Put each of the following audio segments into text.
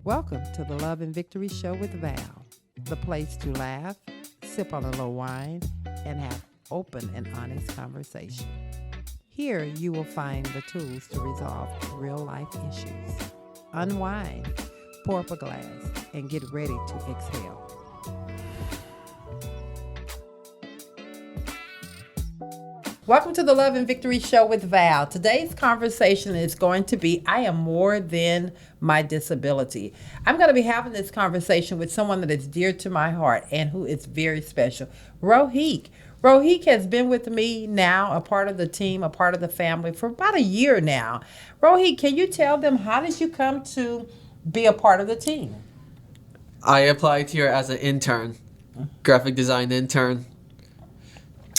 Welcome to the Love and Victory Show with Val, the place to laugh, sip on a little wine, and have open and honest conversation. Here you will find the tools to resolve real life issues. Unwind, pour up a glass, and get ready to exhale. Welcome to the Love and Victory Show with Val. Today's conversation is going to be, I am more than my disability. I'm going to be having this conversation with someone that is dear to my heart and who is very special, Rohit. Rohit has been with me now, a part of the team, a part of the family for about a year now. Rohit, can you tell them how did you come to be a part of the team? I applied here as an intern, graphic design intern.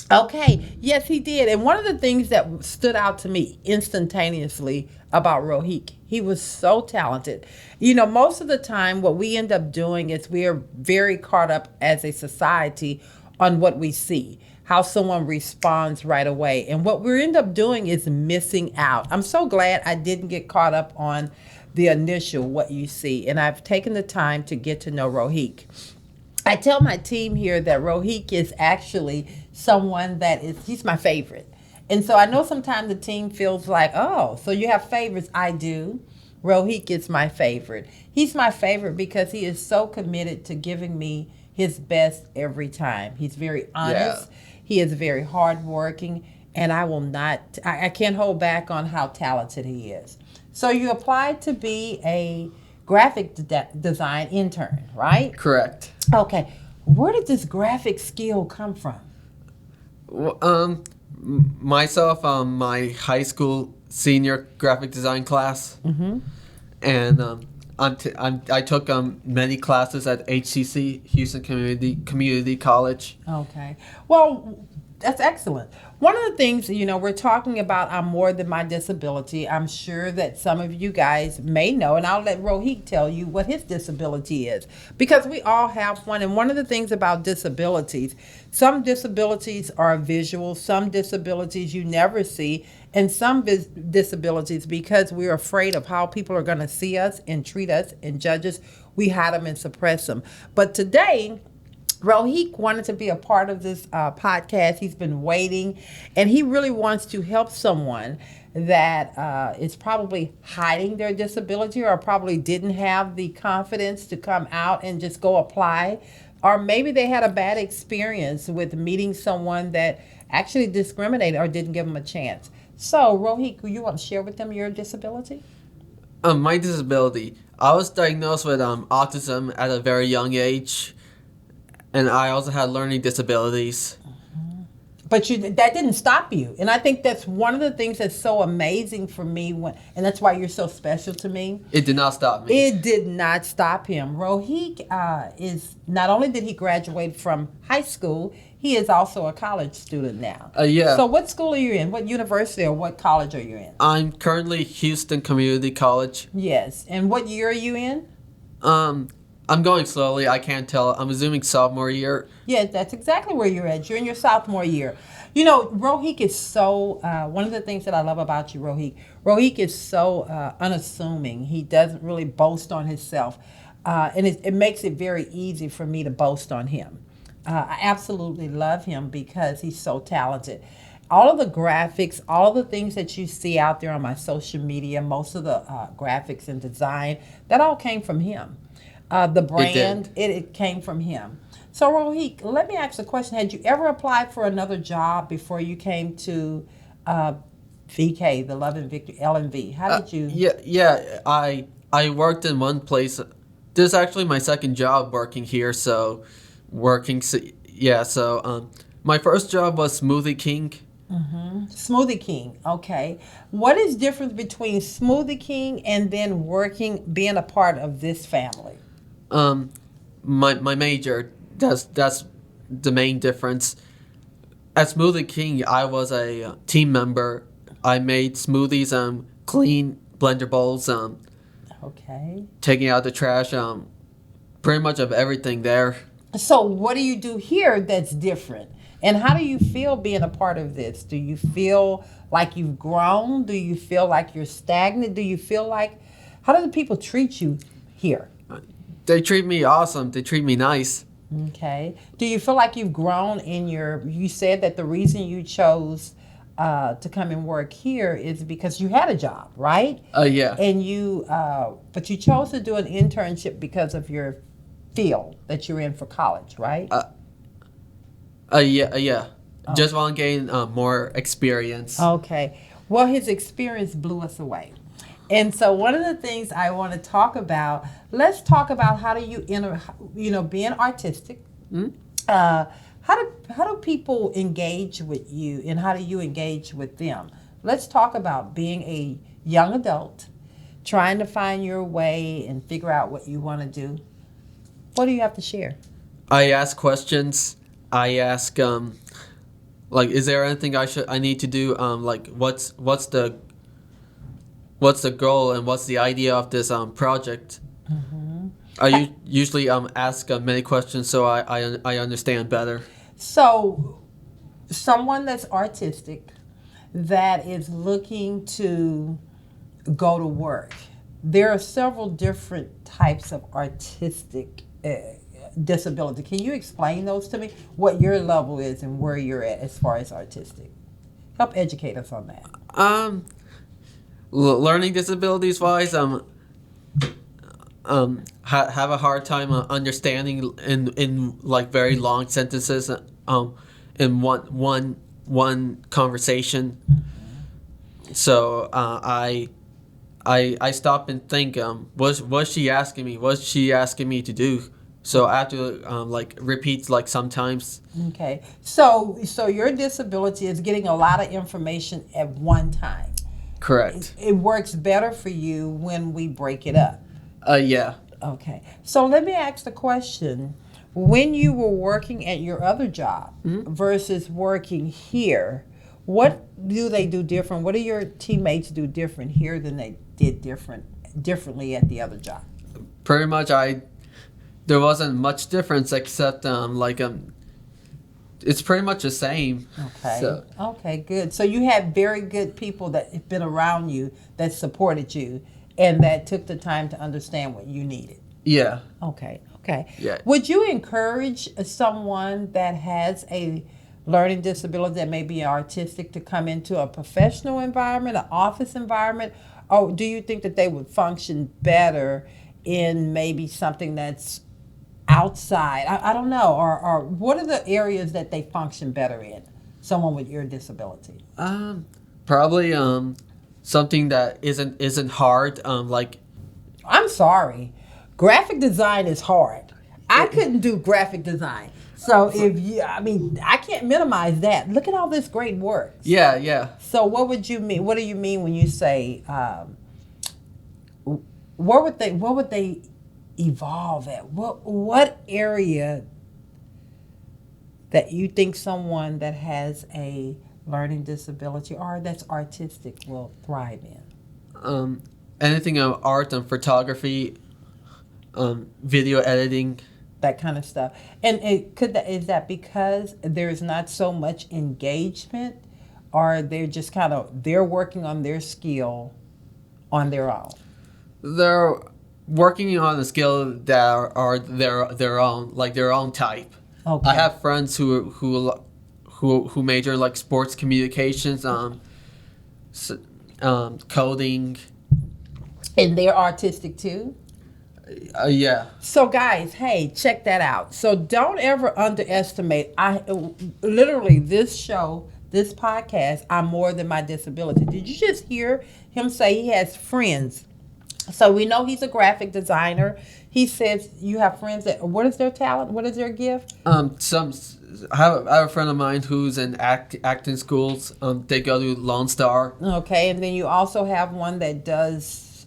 Okay, yes, he did. And one of the things that stood out to me instantaneously about Rohit, he was so talented. You know, most of the time what we end up doing is we are very caught up as a society on what we see, how someone responds right away. And what we end up doing is missing out. I'm so glad I didn't get caught up on the initial what you see. And I've taken the time to get to know Rohit. I tell my team here that Rohit is actually someone he's my favorite. And so I know sometimes the team feels like, oh, so you have favorites. I do. Rohit is my favorite. He's my favorite because he is so committed to giving me his best every time. He's very honest. Yeah. He is very hardworking, and I can't hold back on how talented he is. So you applied to be a graphic design intern, right? Correct. Okay. Where did this graphic skill come from? Myself, my high school senior graphic design class, and I took many classes at HCC, Houston Community College. Okay. Well, that's excellent. One of the things, we're talking about I'm more than my disability. I'm sure that some of you guys may know, and I'll let Rohit tell you what his disability is, because we all have one. And one of the things about disabilities, some disabilities are visual, some disabilities you never see, and some disabilities, because we're afraid of how people are going to see us and treat us and judge us, we hide them and suppress them. But today, Rohit wanted to be a part of this podcast. He's been waiting, and he really wants to help someone that is probably hiding their disability or probably didn't have the confidence to come out and just go apply. Or maybe they had a bad experience with meeting someone that actually discriminated or didn't give them a chance. So, Rohit, you want to share with them your disability? My disability. I was diagnosed with autism at a very young age. And I also had learning disabilities. But that didn't stop you. And I think that's one of the things that's so amazing for me, and that's why you're so special to me. It did not stop me. It did not stop him. Rohit is, not only did he graduate from high school, he is also a college student now. Yeah. So what school are you in? What university or what college are you in? I'm currently Houston Community College. Yes. And what year are you in? I'm going slowly. I can't tell. I'm assuming sophomore year. Yeah, that's exactly where you're at. You're in your sophomore year. You know, Rohit is so, one of the things that I love about you, Rohit is so unassuming. He doesn't really boast on himself. And it makes it very easy for me to boast on him. I absolutely love him because he's so talented. All of the graphics, all of the things that you see out there on my social media, most of the graphics and design, that all came from him. The brand, it came from him. So, Rohit, let me ask a question. Had you ever applied for another job before you came to VK, the Love and Victory, LMV? How did you? Yeah. I worked in one place. This is actually my second job working here. So, my first job was Smoothie King. Mm-hmm. Smoothie King. Okay. What is different between Smoothie King and then being a part of this family? My major, that's the main difference. At Smoothie King, I was a team member. I made smoothies, clean blender bowls, okay, taking out the trash, pretty much of everything there. So what do you do here that's different? And how do you feel being a part of this? Do you feel like you've grown? Do you feel like you're stagnant? Do you feel like, how do the people treat you here? They treat me awesome. They treat me nice. Okay. Do you feel like you've grown in your? You said that the reason you chose to come and work here is because you had a job, right? Yeah. And but you chose to do an internship because of your field that you're in for college, right? Yeah. Just want to gain more experience. Okay. Well, his experience blew us away. And so one of the things I want to talk about, let's talk about how do you enter, being artistic. Hmm? How do people engage with you and how do you engage with them? Let's talk about being a young adult, trying to find your way and figure out what you want to do. What do you have to share? I ask questions. I ask like, is there anything I need to do? Like, what's the goal and what's the idea of this project? I usually ask many questions so I understand better. So, someone that's artistic that is looking to go to work, there are several different types of artistic disability. Can you explain those to me? What your level is and where you're at as far as artistic? Help educate us on that. Learning disabilities wise, have a hard time understanding in like very long sentences, in one conversation. So I stop and think, what's she asking me? What's she asking me to do? So I have to like repeat like sometimes. Okay. So your disability is getting a lot of information at one time. Correct. It works better for you when we break it up. Yeah. Okay. So let me ask the question. When you were working at your other job versus working here, what do they do different? What do your teammates do different here than they did differently at the other job? Pretty much there wasn't much difference except it's pretty much the same. Okay. So, Okay, good. So you had very good people that have been around you that supported you and that took the time to understand what you needed. yeah. Okay. Okay. Yeah. Would you encourage someone that has a learning disability that may be artistic to come into a professional environment, an office environment, or do you think that they would function better in maybe something that's outside? I don't know. Or what are the areas that they function better in? Someone with your disability. Probably something that isn't hard. Like I'm sorry. Graphic design is hard. I couldn't do graphic design. So I can't minimize that. Look at all this great work. yeah. So what would you mean? What do you mean when you say what would they evolve at? What area that you think someone that has a learning disability or that's artistic will thrive in? Anything of art and photography, video editing. That kind of stuff. And is that because there's not so much engagement, or they're working on their skill on their own? They're working on a skill that are their own, like their own type. Okay. I have friends who major in like sports communications, coding. And they're artistic too? Yeah. So guys, hey, check that out. So don't ever underestimate. Literally this show, this podcast, I'm more than my disability. Did you just hear him say he has friends? So we know he's a graphic designer. He says you have friends that. What is their talent? What is their gift? I have a friend of mine who's in acting schools. They go to Lone Star. Okay, and then you also have one that does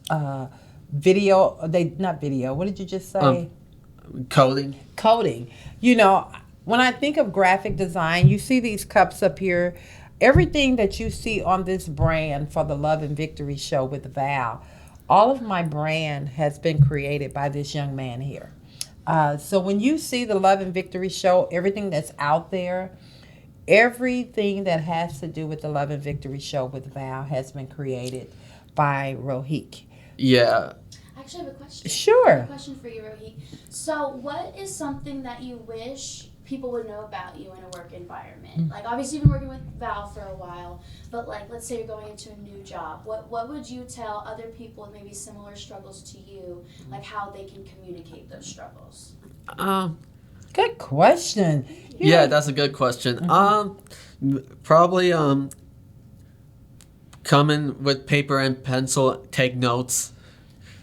video. Not video. What did you just say? Coding. Coding. When I think of graphic design, you see these cups up here. Everything that you see on this brand for the Love and Victory show with Val, all of my brand has been created by this young man here. So when you see the Love and Victory show, everything that's out there, everything that has to do with the Love and Victory show with Val has been created by Rohit. Yeah. actually have a question. Sure. I have a question for you, Rohit. So, what is something that you wish people would know about you in a work environment? Like, obviously, you've been working with Val for a while, but like, let's say you're going into a new job. What would you tell other people with maybe similar struggles to you, like how they can communicate those struggles? Good question. Yeah, that's a good question. Probably come in with paper and pencil, take notes,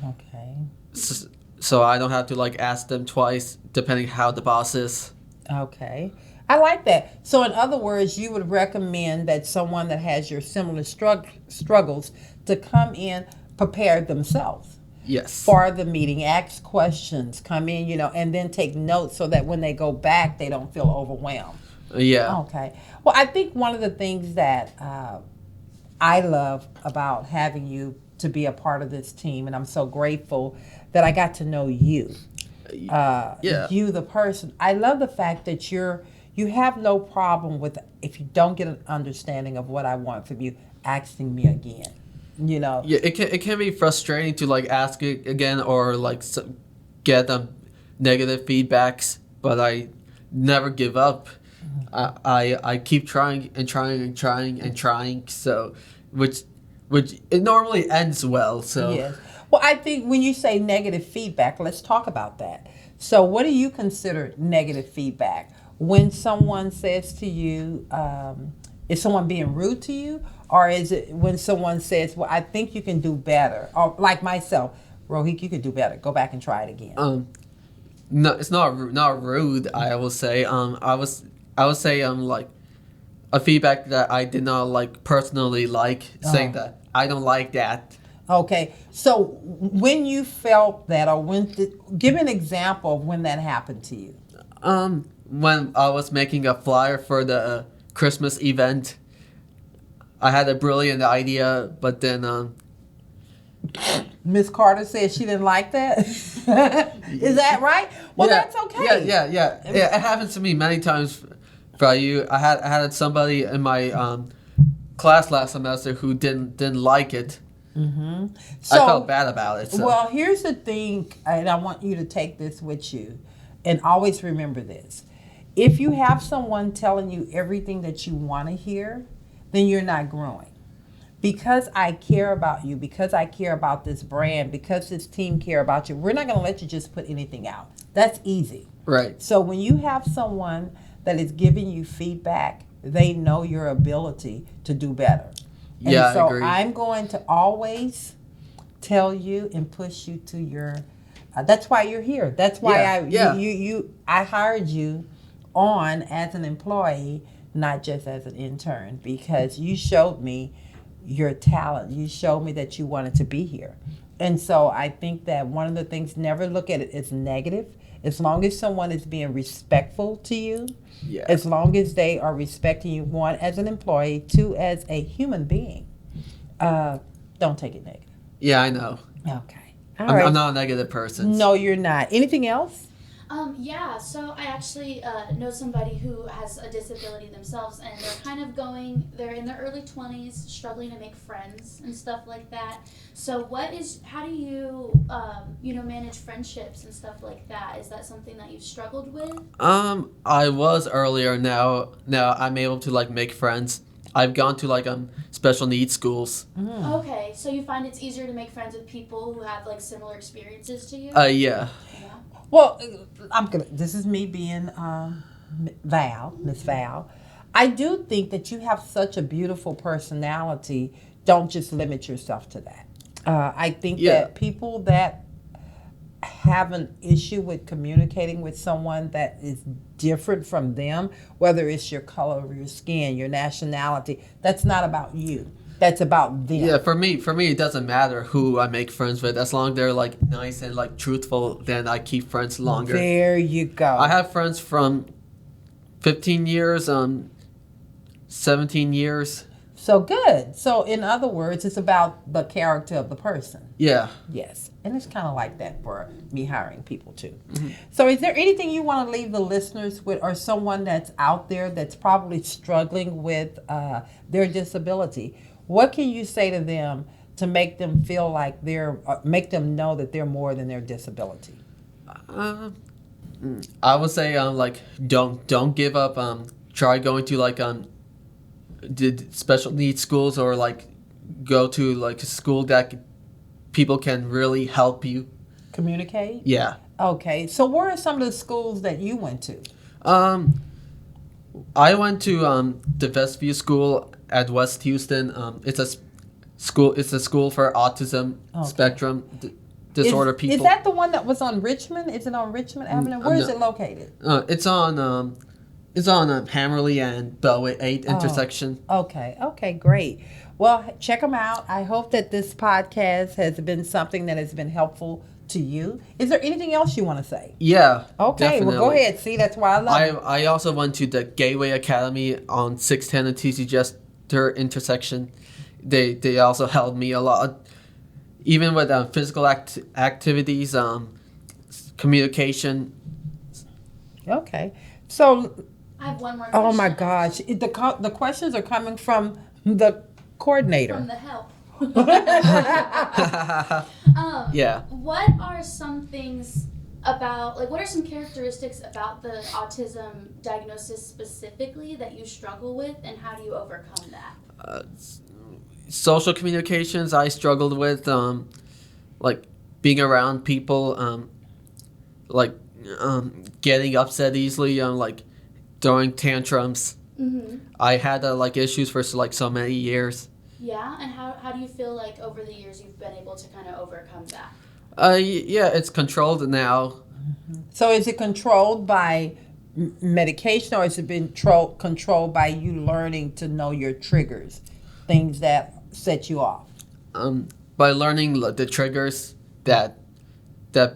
Okay. so I don't have to like ask them twice, depending how the boss is. Okay. I like that. So, in other words, you would recommend that someone that has your similar struggles to come in prepared themselves Yes. for the meeting, ask questions, come in, and then take notes so that when they go back, they don't feel overwhelmed. Yeah. Okay. Well, I think one of the things that I love about having you to be a part of this team, and I'm so grateful that I got to know you. Yeah. You, the person. I love the fact that you have no problem with, if you don't get an understanding of what I want from you, asking me again. Yeah, it can be frustrating to like ask it again or like get negative feedbacks, but I never give up. I keep trying and trying and trying and trying. So, which it normally ends well. So Yes. Well, I think when you say negative feedback, let's talk about that. So, what do you consider negative feedback? When someone says to you, is someone being rude to you? Or is it when someone says, well, I think you can do better? Or like myself, Rohit, you could do better. Go back and try it again. No, it's not rude. I will say. I would say like a feedback that I did not like personally like, saying that I don't like that. Okay, so when you felt that, or give me an example of when that happened to you. When I was making a flyer for the Christmas event, I had a brilliant idea, but then Miss Carter said she didn't like that. Is that right? Well, yeah, that's okay. Yeah. It happened to me many times. For you, I had somebody in my class last semester who didn't like it. So, I felt bad about it. So. Well, here's the thing, and I want you to take this with you, and always remember this. If you have someone telling you everything that you want to hear, then you're not growing. Because I care about you, because I care about this brand, because this team care about you, we're not going to let you just put anything out. That's easy. Right. So when you have someone that is giving you feedback, they know your ability to do better. And Yeah, so I agree. I'm going to always tell you and push you to your. That's why you're here. That's why I hired you on as an employee, not just as an intern, because you showed me your talent. You showed me that you wanted to be here. And so I think that one of the things, never look at it as negative. As long as someone is being respectful to you, as long as they are respecting you, one, as an employee, two, as a human being, don't take it negative. Yeah, I know. Okay. I'm not a negative person. No, you're not. Anything else? Yeah, so I actually know somebody who has a disability themselves, and they're in their early 20s, struggling to make friends and stuff like that. So how do you, manage friendships and stuff like that? Is that something that you've struggled with? I was earlier. Now I'm able to like make friends. I've gone to like special needs schools. Okay, so you find it's easier to make friends with people who have like similar experiences to you? Yeah. Well, this is me being Miss Val. I do think that you have such a beautiful personality. Don't just limit yourself to that. I think that people that have an issue with communicating with someone that is different from them, whether it's your color of your skin, your nationality, that's not about you. That's about them. Yeah, for me, it doesn't matter who I make friends with. As long as they're like nice and like truthful, then I keep friends longer. There you go. I have friends from 15 years, 17 years. So good. So in other words, it's about the character of the person. Yeah. Yes. And it's kind of like that for me hiring people too. Mm-hmm. So is there anything you want to leave the listeners with, or someone that's out there that's probably struggling with their disability? What can you say to them to make them feel like make them know that they're more than their disability? I would say like don't give up. Try going to like did special needs schools, or like go to like a school that people can really help you. Communicate? Yeah. Okay. So where are some of the schools that you went to? I went to the Westview School at West Houston. It's a school. It's a school for autism spectrum disorder people. Is that the one that was on Richmond? Is it on Richmond Avenue? Where is it located? It's on Hammerly and Bellway 8 intersection. Okay. Okay. Great. Well, check them out. I hope that this podcast has been something that has been helpful to you. Is there anything else you want to say? Yeah. Okay. Definitely. Well, go ahead. See, that's why I love it. I also went to the Gateway Academy on 610 and TC Jester intersection. They also helped me a lot, even with physical activities, communication. Okay. So, I have one more question. oh my gosh, the questions are coming from the coordinator. From the help. Yeah. What are some things about, like, what are some characteristics about the autism diagnosis specifically that you struggle with, and how do you overcome that? Social communications I struggled with, like being around people, getting upset easily, like throwing tantrums. Mm-hmm. I had like issues for like so many years. Yeah, and how do you feel like over the years you've been able to kind of overcome that? Yeah, it's controlled now. So is it controlled by medication, or has it been controlled by you learning to know your triggers, things that set you off? By learning the triggers that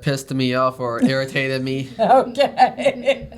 pissed me off or irritated me. Okay.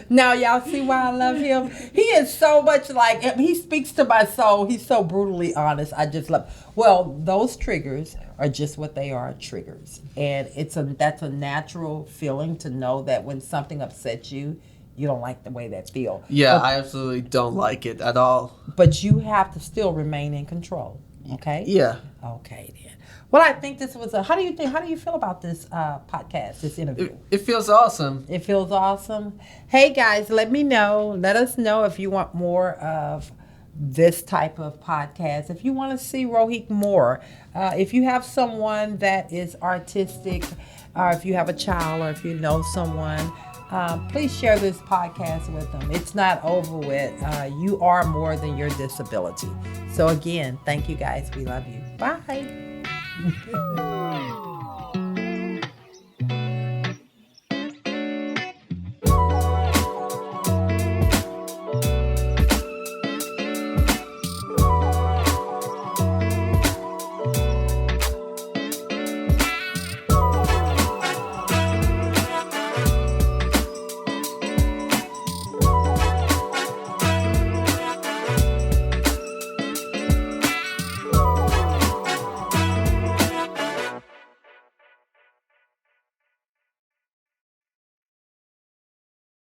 Now y'all see why I love him? He is so much like him. He speaks to my soul. He's so brutally honest. I just love. Well, those triggers are just what they are, triggers. And that's a natural feeling to know that when something upsets you, you don't like the way that feel. Yeah, I absolutely don't like it at all. But you have to still remain in control. Okay? Yeah. Okay then. Well, I think this was how do you feel about this podcast, this interview? It feels awesome. It feels awesome. Hey guys, let us know if you want more of this type of podcast. If you want to see Rohit more, if you have someone that is artistic, or if you have a child, or if you know someone, please share this podcast with them. It's not over with. You are more than your disability. So again, thank you guys. We love you. Bye.